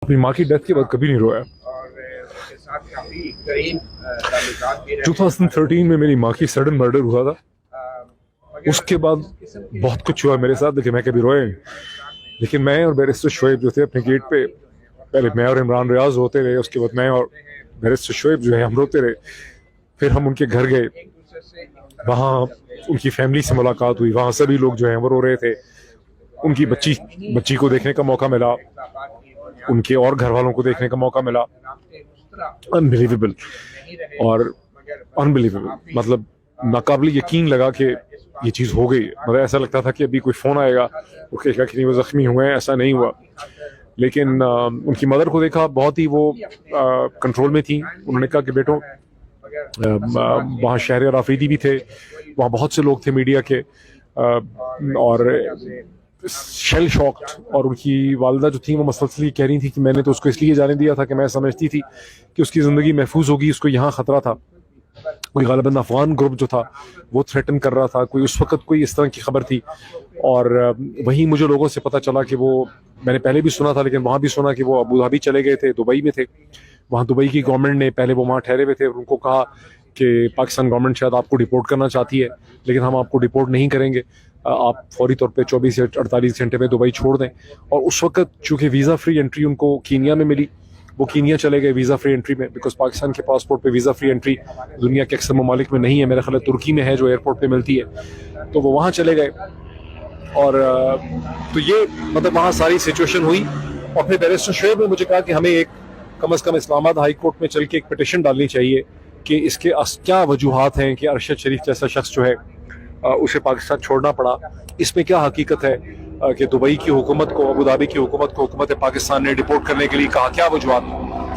अपनी माँ की डेथ के बाद कभी नहीं रोया। 2013 में मेरी माँ की सडन मर्डर हुआ था, उसके बाद बहुत कुछ हुआ मेरे साथ, लेकिन मैं कभी रोया नहीं। लेकिन मैं और बैरिस्टर शोएब जो थे अपने गेट पे, पहले मैं और इमरान रियाज होते रहे, उसके बाद मैं और बैरिस्टर शोएब जो है हम रोते रहे। फिर हम उनके घर गए, वहाँ उनकी फैमिली से मुलाकात हुई, वहाँ सभी लोग जो हैं वो रो रहे थे। उनकी बच्ची को देखने का मौका मिला, उनके और घर वालों को देखने का मौका मिला। अनबिलीवेबल और अनबिलीवेबल, मतलब नाकाबिल यकीन लगा कि ये चीज़ हो गई। मतलब ऐसा लगता था कि अभी कोई फ़ोन आएगा, वो कहेगा कि नहीं वो ज़ख्मी हुए हैं, ऐसा नहीं हुआ। लेकिन उनकी मदर को देखा, बहुत ही वो कंट्रोल में थी। उन्होंने कहा कि बेटो, वहाँ शहर आफरीदी भी थे, वहाँ बहुत से लोग थे मीडिया के, और शेल शॉक्ड। और उनकी वालदा जो थी वो मसलसल कह रही थी कि मैंने तो उसको इसलिए जाने दिया था कि मैं समझती थी कि उसकी ज़िंदगी महफूज होगी, उसको यहाँ ख़तरा था। कोई गालिबन अफगान ग्रुप जो था वो थ्रेटन कर रहा था, कोई उस वक्त कोई इस तरह की खबर थी। और वहीं मुझे लोगों से पता चला कि वो, मैंने पहले भी सुना था लेकिन वहाँ भी सुना कि वो अबू धाबी चले गए थे, दुबई में थे। वहाँ दुबई की गवर्नमेंट ने, पहले वो वहाँ ठहरे हुए थे और उनको कहा कि पाकिस्तान गवर्नमेंट शायद आपको डिपोर्ट करना चाहती है, लेकिन हम आपको डिपोर्ट नहीं करेंगे, आप फौरी तौर पे 24 से 48 घंटे में दुबई छोड़ दें। और उस वक्त चूँकि वीज़ा फ्री एंट्री उनको कीनिया में मिली, वो कीनिया चले गए वीज़ा फ्री एंट्री में, बिकॉज पाकिस्तान के पासपोर्ट पे वीज़ा फ्री एंट्री दुनिया के अक्सर ममालिक में नहीं है। मेरा ख्याल है तुर्की में है जो एयरपोर्ट पे मिलती है, तो वो वहाँ चले गए। और तो ये मतलब वहाँ सारी सिचुएशन हुई। और फिर बैरिस्टर शोएब ने मुझे कहा कि हमें एक कम अज़ कम इस्लामाबाद हाई कोर्ट में चल के एक पिटिशन डालनी चाहिए कि इसके क्या वजूहात हैं कि अरशद शरीफ जैसा शख्स जो है उसे पाकिस्तान छोड़ना पड़ा। इसमें क्या हकीकत है कि दुबई की हुकूमत को, अबू धाबी की हुकूमत को हुकूमत पाकिस्तान ने डिपोर्ट करने के लिए कहा, क्या वजूहात,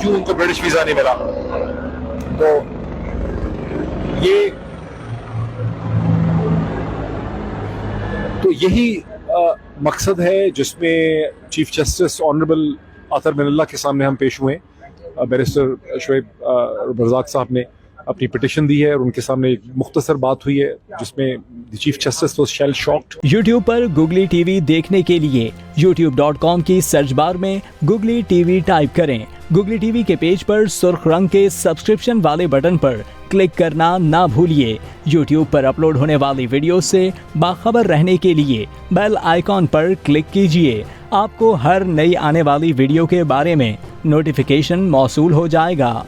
क्यों उनको ब्रिटिश वीज़ा नहीं मिला। तो यही मकसद है जिसमें चीफ जस्टिस ऑनरेबल आतर मिनल्ला के सामने हम पेश हुए। बैरिस्टर शोएब रज़ाक साहब ने अपनी पिटिशन दी है और उनके सामने एक मुख्तसर बात हुई है जिसमें chief justice was shell shocked. YouTube पर गुगली टीवी देखने के लिए youtube.com की सर्च बार में गुगली टीवी टाइप करें। गुगली टीवी के पेज पर सुर्ख रंग के सब्सक्रिप्शन वाले बटन पर क्लिक करना ना भूलिए। YouTube पर अपलोड होने वाली वीडियो से बाखबर रहने के लिए बेल आइकॉन पर क्लिक कीजिए। आपको हर नई आने वाली वीडियो के बारे में नोटिफिकेशन मौसूल हो जाएगा।